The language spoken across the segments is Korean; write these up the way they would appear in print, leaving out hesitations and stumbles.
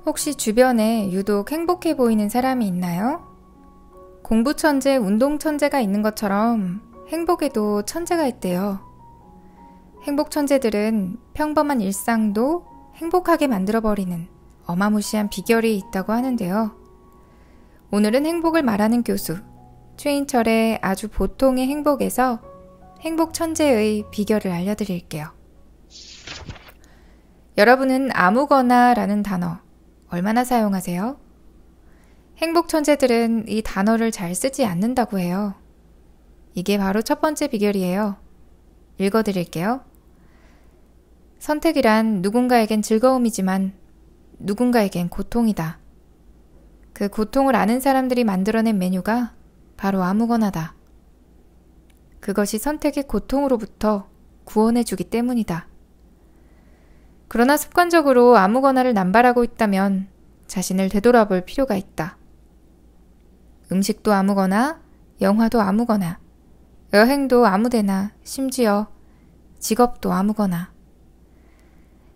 혹시 주변에 유독 행복해 보이는 사람이 있나요? 공부 천재, 운동 천재가 있는 것처럼 행복에도 천재가 있대요. 행복 천재들은 평범한 일상도 행복하게 만들어버리는 어마무시한 비결이 있다고 하는데요. 오늘은 행복을 말하는 교수, 최인철의 아주 보통의 행복에서 행복 천재의 비결을 알려드릴게요. 여러분은 아무거나 라는 단어 얼마나 사용하세요? 행복 천재들은 이 단어를 잘 쓰지 않는다고 해요. 이게 바로 첫 번째 비결이에요. 읽어드릴게요. 선택이란 누군가에겐 즐거움이지만 누군가에겐 고통이다. 그 고통을 아는 사람들이 만들어낸 메뉴가 바로 아무거나다. 그것이 선택의 고통으로부터 구원해주기 때문이다. 그러나 습관적으로 아무거나를 남발하고 있다면 자신을 되돌아볼 필요가 있다. 음식도 아무거나, 영화도 아무거나, 여행도 아무데나, 심지어 직업도 아무거나.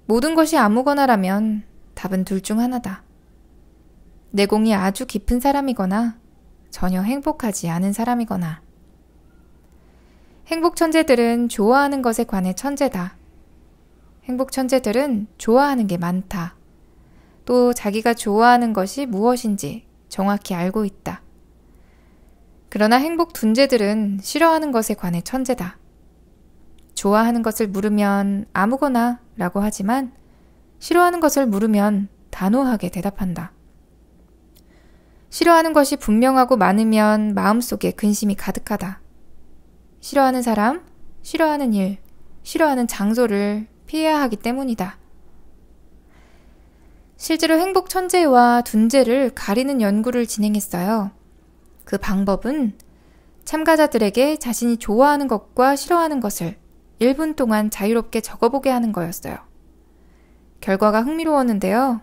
모든 것이 아무거나라면 답은 둘 중 하나다. 내공이 아주 깊은 사람이거나 전혀 행복하지 않은 사람이거나. 행복 천재들은 좋아하는 것에 관해 천재다. 행복 천재들은 좋아하는 게 많다. 또 자기가 좋아하는 것이 무엇인지 정확히 알고 있다. 그러나 행복 둔재들은 싫어하는 것에 관해 천재다. 좋아하는 것을 물으면 아무거나 라고 하지만 싫어하는 것을 물으면 단호하게 대답한다. 싫어하는 것이 분명하고 많으면 마음속에 근심이 가득하다. 싫어하는 사람, 싫어하는 일, 싫어하는 장소를 피해야 하기 때문이다. 실제로 행복 천재와 둔재를 가리는 연구를 진행했어요. 그 방법은 참가자들에게 자신이 좋아하는 것과 싫어하는 것을 1분 동안 자유롭게 적어보게 하는 거였어요. 결과가 흥미로웠는데요.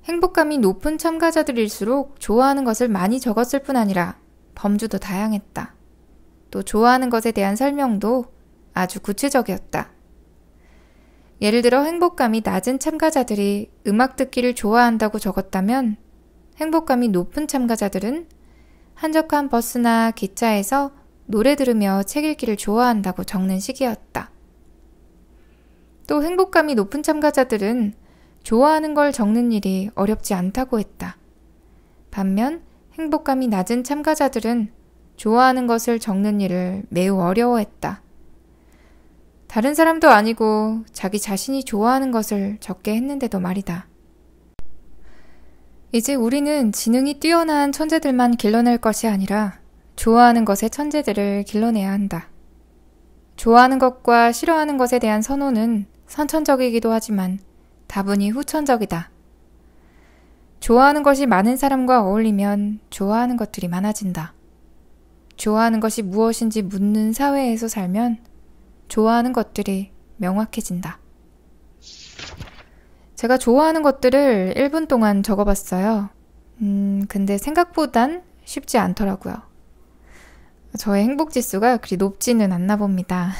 행복감이 높은 참가자들일수록 좋아하는 것을 많이 적었을 뿐 아니라 범주도 다양했다. 또 좋아하는 것에 대한 설명도 아주 구체적이었다. 예를 들어 행복감이 낮은 참가자들이 음악 듣기를 좋아한다고 적었다면 행복감이 높은 참가자들은 한적한 버스나 기차에서 노래 들으며 책 읽기를 좋아한다고 적는 식이었다. 또 행복감이 높은 참가자들은 좋아하는 걸 적는 일이 어렵지 않다고 했다. 반면 행복감이 낮은 참가자들은 좋아하는 것을 적는 일을 매우 어려워했다. 다른 사람도 아니고 자기 자신이 좋아하는 것을 적게 했는데도 말이다. 이제 우리는 지능이 뛰어난 천재들만 길러낼 것이 아니라 좋아하는 것의 천재들을 길러내야 한다. 좋아하는 것과 싫어하는 것에 대한 선호는 선천적이기도 하지만 다분히 후천적이다. 좋아하는 것이 많은 사람과 어울리면 좋아하는 것들이 많아진다. 좋아하는 것이 무엇인지 묻는 사회에서 살면 좋아하는 것들이 명확해진다. 제가 좋아하는 것들을 1분 동안 적어봤어요. 근데 생각보단 쉽지 않더라고요. 저의 행복지수가 그리 높지는 않나 봅니다.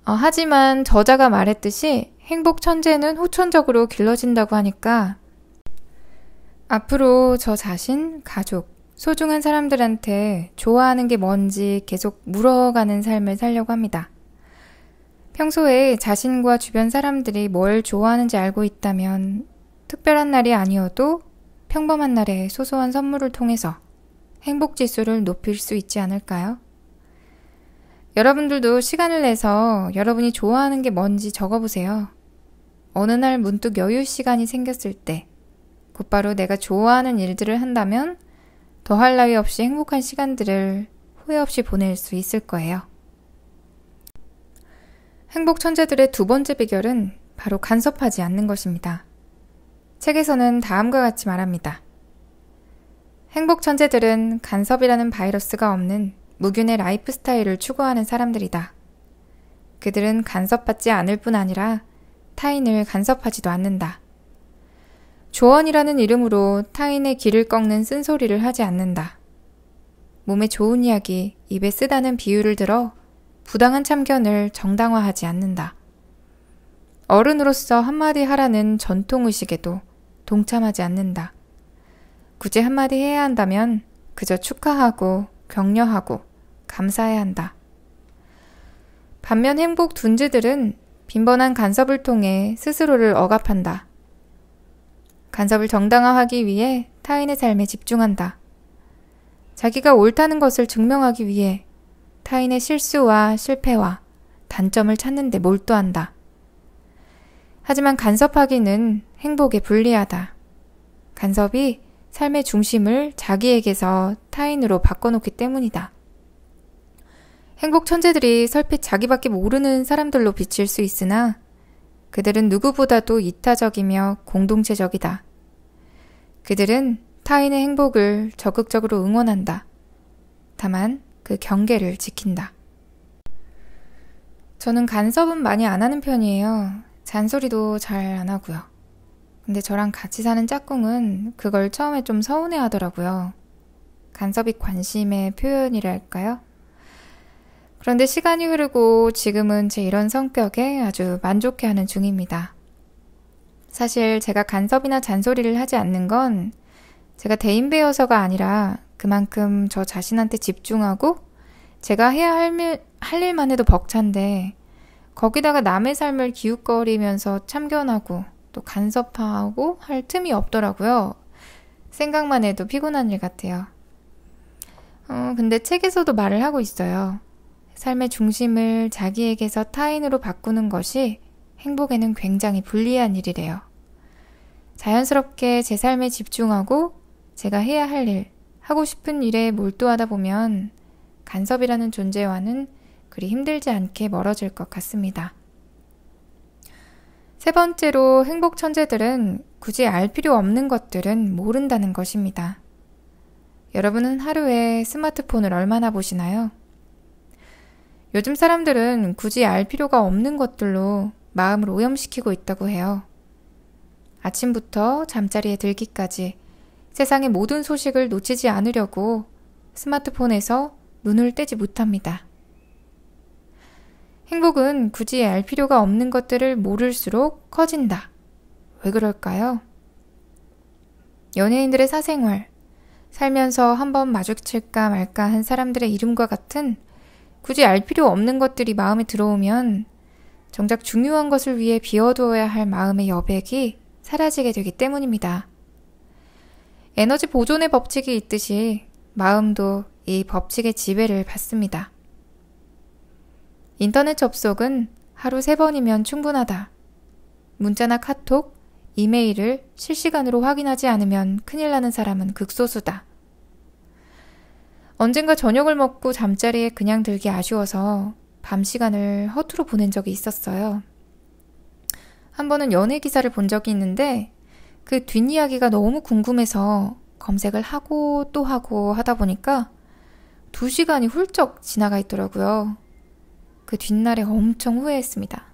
하지만 저자가 말했듯이 행복 천재는 후천적으로 길러진다고 하니까 앞으로 저 자신, 가족, 소중한 사람들한테 좋아하는 게 뭔지 계속 물어가는 삶을 살려고 합니다. 평소에 자신과 주변 사람들이 뭘 좋아하는지 알고 있다면 특별한 날이 아니어도 평범한 날에 소소한 선물을 통해서 행복지수를 높일 수 있지 않을까요? 여러분들도 시간을 내서 여러분이 좋아하는 게 뭔지 적어보세요. 어느 날 문득 여유 시간이 생겼을 때 곧바로 내가 좋아하는 일들을 한다면 더할 나위 없이 행복한 시간들을 후회 없이 보낼 수 있을 거예요. 행복 천재들의 두 번째 비결은 바로 간섭하지 않는 것입니다. 책에서는 다음과 같이 말합니다. 행복 천재들은 간섭이라는 바이러스가 없는 무균의 라이프 스타일을 추구하는 사람들이다. 그들은 간섭받지 않을 뿐 아니라 타인을 간섭하지도 않는다. 조언이라는 이름으로 타인의 길을 꺾는 쓴소리를 하지 않는다. 몸에 좋은 이야기, 입에 쓰다는 비유를 들어 부당한 참견을 정당화하지 않는다. 어른으로서 한마디 하라는 전통의식에도 동참하지 않는다. 굳이 한마디 해야 한다면 그저 축하하고 격려하고 감사해야 한다. 반면 행복 둔지들은 빈번한 간섭을 통해 스스로를 억압한다. 간섭을 정당화하기 위해 타인의 삶에 집중한다. 자기가 옳다는 것을 증명하기 위해 타인의 실수와 실패와 단점을 찾는 데 몰두한다. 하지만 간섭하기는 행복에 불리하다. 간섭이 삶의 중심을 자기에게서 타인으로 바꿔놓기 때문이다. 행복 천재들이 설핏 자기밖에 모르는 사람들로 비칠 수 있으나 그들은 누구보다도 이타적이며 공동체적이다. 그들은 타인의 행복을 적극적으로 응원한다. 다만 그 경계를 지킨다. 저는 간섭은 많이 안 하는 편이에요. 잔소리도 잘 안 하고요. 근데 저랑 같이 사는 짝꿍은 그걸 처음에 좀 서운해 하더라고요. 간섭이 관심의 표현이랄까요? 그런데 시간이 흐르고 지금은 제 이런 성격에 아주 만족해하는 중입니다. 사실 제가 간섭이나 잔소리를 하지 않는 건 제가 대인배여서가 아니라 그만큼 저 자신한테 집중하고 제가 해야 할 일만 해도 벅찬데 거기다가 남의 삶을 기웃거리면서 참견하고 또 간섭하고 할 틈이 없더라고요. 생각만 해도 피곤한 일 같아요. 근데 책에서도 말을 하고 있어요. 삶의 중심을 자기에게서 타인으로 바꾸는 것이 행복에는 굉장히 불리한 일이래요. 자연스럽게 제 삶에 집중하고 제가 해야 할 일, 하고 싶은 일에 몰두하다 보면 간섭이라는 존재와는 그리 힘들지 않게 멀어질 것 같습니다. 세 번째로 행복 천재들은 굳이 알 필요 없는 것들은 모른다는 것입니다. 여러분은 하루에 스마트폰을 얼마나 보시나요? 요즘 사람들은 굳이 알 필요가 없는 것들로 마음을 오염시키고 있다고 해요. 아침부터 잠자리에 들기까지 세상의 모든 소식을 놓치지 않으려고 스마트폰에서 눈을 떼지 못합니다. 행복은 굳이 알 필요가 없는 것들을 모를수록 커진다. 왜 그럴까요? 연예인들의 사생활, 살면서 한번 마주칠까 말까 한 사람들의 이름과 같은 굳이 알 필요 없는 것들이 마음에 들어오면 정작 중요한 것을 위해 비워두어야 할 마음의 여백이 사라지게 되기 때문입니다. 에너지 보존의 법칙이 있듯이 마음도 이 법칙의 지배를 받습니다. 인터넷 접속은 하루 3번이면 충분하다. 문자나 카톡, 이메일을 실시간으로 확인하지 않으면 큰일 나는 사람은 극소수다. 언젠가 저녁을 먹고 잠자리에 그냥 들기 아쉬워서 밤 시간을 허투루 보낸 적이 있었어요. 한 번은 연애 기사를 본 적이 있는데 그 뒷이야기가 너무 궁금해서 검색을 하고 또 하고 하다 보니까 2시간이 훌쩍 지나가 있더라고요. 그 뒷날에 엄청 후회했습니다.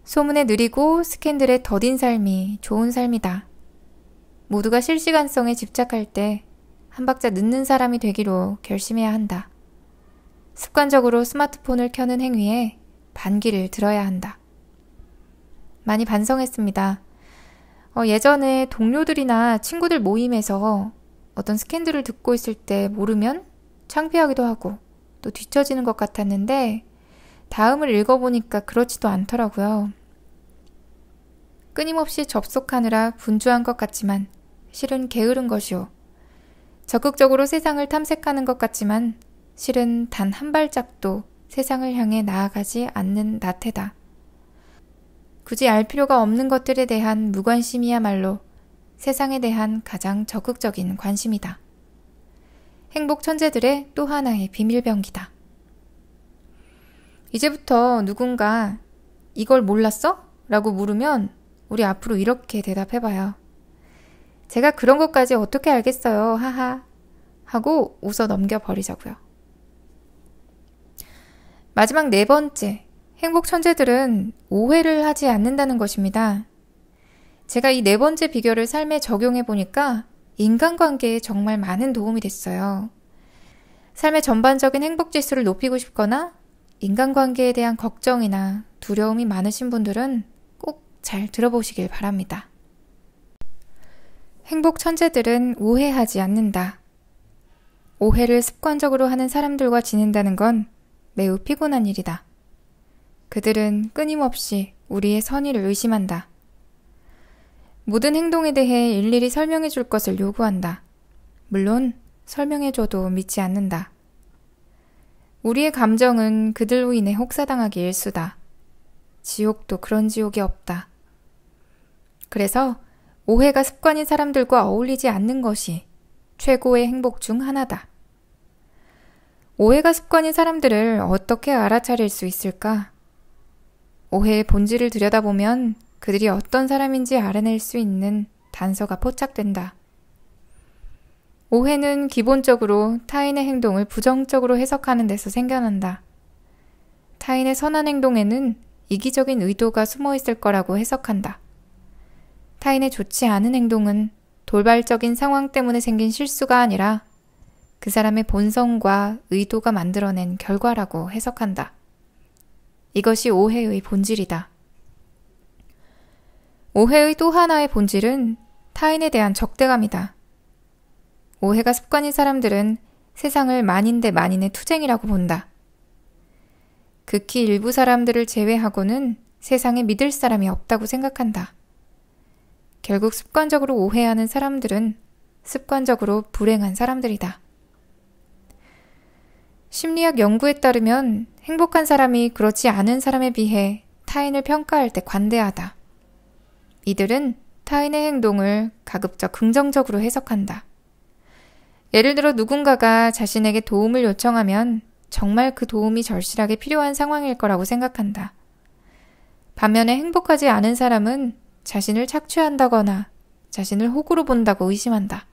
소문에 느리고 스캔들에 더딘 삶이 좋은 삶이다. 모두가 실시간성에 집착할 때 한 박자 늦는 사람이 되기로 결심해야 한다. 습관적으로 스마트폰을 켜는 행위에 반기를 들어야 한다. 많이 반성했습니다. 예전에 동료들이나 친구들 모임에서 어떤 스캔들을 듣고 있을 때 모르면 창피하기도 하고 또 뒤처지는 것 같았는데 다음을 읽어보니까 그렇지도 않더라고요. 끊임없이 접속하느라 분주한 것 같지만 실은 게으른 것이오. 적극적으로 세상을 탐색하는 것 같지만 실은 단 한 발짝도 세상을 향해 나아가지 않는 나태다. 굳이 알 필요가 없는 것들에 대한 무관심이야말로 세상에 대한 가장 적극적인 관심이다. 행복 천재들의 또 하나의 비밀병기다. 이제부터 누군가 이걸 몰랐어? 라고 물으면 우리 앞으로 이렇게 대답해봐요. 제가 그런 것까지 어떻게 알겠어요. 하하. 하고 웃어 넘겨버리자고요. 마지막 4번째. 행복 천재들은 오해를 하지 않는다는 것입니다. 제가 이 4번째 비결을 삶에 적용해보니까 인간관계에 정말 많은 도움이 됐어요. 삶의 전반적인 행복 지수를 높이고 싶거나 인간관계에 대한 걱정이나 두려움이 많으신 분들은 꼭 잘 들어보시길 바랍니다. 행복 천재들은 오해하지 않는다. 오해를 습관적으로 하는 사람들과 지낸다는 건 매우 피곤한 일이다. 그들은 끊임없이 우리의 선의를 의심한다. 모든 행동에 대해 일일이 설명해 줄 것을 요구한다. 물론 설명해줘도 믿지 않는다. 우리의 감정은 그들로 인해 혹사당하기 일쑤다. 지옥도 그런 지옥이 없다. 그래서 오해가 습관인 사람들과 어울리지 않는 것이 최고의 행복 중 하나다. 오해가 습관인 사람들을 어떻게 알아차릴 수 있을까? 오해의 본질을 들여다보면 그들이 어떤 사람인지 알아낼 수 있는 단서가 포착된다. 오해는 기본적으로 타인의 행동을 부정적으로 해석하는 데서 생겨난다. 타인의 선한 행동에는 이기적인 의도가 숨어 있을 거라고 해석한다. 타인의 좋지 않은 행동은 돌발적인 상황 때문에 생긴 실수가 아니라 그 사람의 본성과 의도가 만들어낸 결과라고 해석한다. 이것이 오해의 본질이다. 오해의 또 하나의 본질은 타인에 대한 적대감이다. 오해가 습관인 사람들은 세상을 만인 대 만인의 투쟁이라고 본다. 극히 일부 사람들을 제외하고는 세상에 믿을 사람이 없다고 생각한다. 결국 습관적으로 오해하는 사람들은 습관적으로 불행한 사람들이다. 심리학 연구에 따르면 행복한 사람이 그렇지 않은 사람에 비해 타인을 평가할 때 관대하다. 이들은 타인의 행동을 가급적 긍정적으로 해석한다. 예를 들어 누군가가 자신에게 도움을 요청하면 정말 그 도움이 절실하게 필요한 상황일 거라고 생각한다. 반면에 행복하지 않은 사람은 자신을 착취한다거나 자신을 호구로 본다고 의심한다.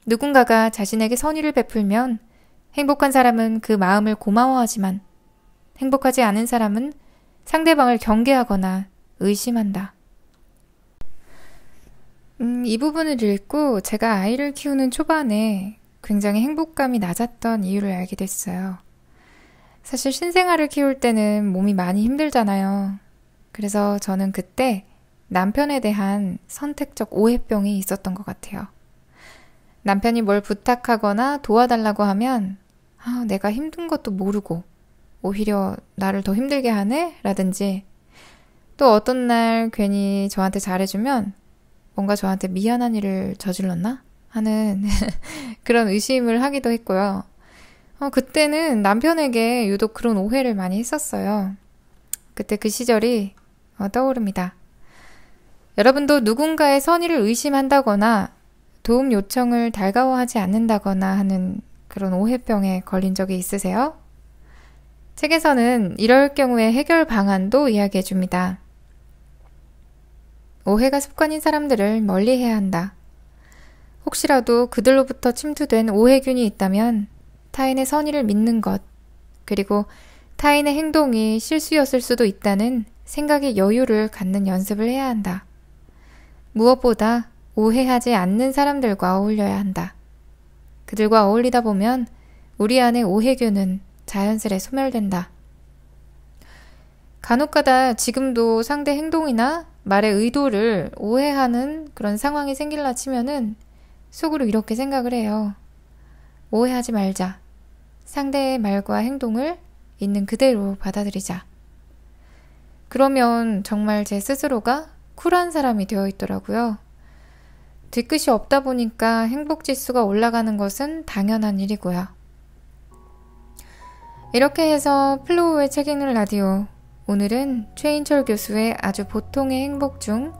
누군가가 자신에게 선의를 베풀면 행복한 사람은 그 마음을 고마워하지만 행복하지 않은 사람은 상대방을 경계하거나 의심한다. 이 부분을 읽고 제가 아이를 키우는 초반에 굉장히 행복감이 낮았던 이유를 알게 됐어요. 사실 신생아를 키울 때는 몸이 많이 힘들잖아요. 그래서 저는 그때 남편에 대한 선택적 오해병이 있었던 것 같아요. 남편이 뭘 부탁하거나 도와달라고 하면 내가 힘든 것도 모르고 오히려 나를 더 힘들게 하네? 라든지 또 어떤 날 괜히 저한테 잘해주면 뭔가 저한테 미안한 일을 저질렀나? 하는 그런 의심을 하기도 했고요. 그때는 남편에게 유독 그런 오해를 많이 했었어요. 그때 그 시절이 떠오릅니다. 여러분도 누군가의 선의를 의심한다거나 도움 요청을 달가워하지 않는다거나 하는 그런 오해병에 걸린 적이 있으세요? 책에서는 이럴 경우에 해결 방안도 이야기해 줍니다. 오해가 습관인 사람들을 멀리해야 한다. 혹시라도 그들로부터 침투된 오해균이 있다면 타인의 선의를 믿는 것, 그리고 타인의 행동이 실수였을 수도 있다는 생각의 여유를 갖는 연습을 해야 한다. 무엇보다 오해하지 않는 사람들과 어울려야 한다. 그들과 어울리다 보면 우리 안의 오해균은 자연스레 소멸된다. 간혹가다 지금도 상대 행동이나 말의 의도를 오해하는 그런 상황이 생길라 치면은 속으로 이렇게 생각을 해요. 오해하지 말자. 상대의 말과 행동을 있는 그대로 받아들이자. 그러면 정말 제 스스로가 쿨한 사람이 되어 있더라고요. 뒤끝이 없다 보니까 행복지수가 올라가는 것은 당연한 일이고요. 이렇게 해서 플로우의 책 읽는 라디오, 오늘은 최인철 교수의 아주 보통의 행복 중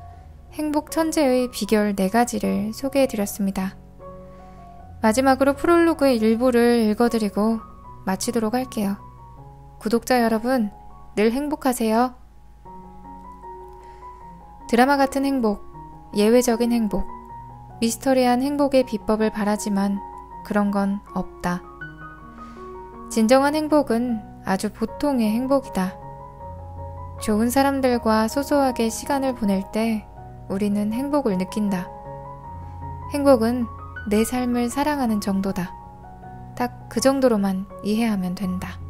행복 천재의 비결 4가지를 소개해드렸습니다. 마지막으로 프롤로그의 일부를 읽어드리고 마치도록 할게요. 구독자 여러분, 늘 행복하세요. 드라마 같은 행복, 예외적인 행복, 미스터리한 행복의 비법을 바라지만 그런 건 없다. 진정한 행복은 아주 보통의 행복이다. 좋은 사람들과 소소하게 시간을 보낼 때 우리는 행복을 느낀다. 행복은 내 삶을 사랑하는 정도다. 딱 그 정도로만 이해하면 된다.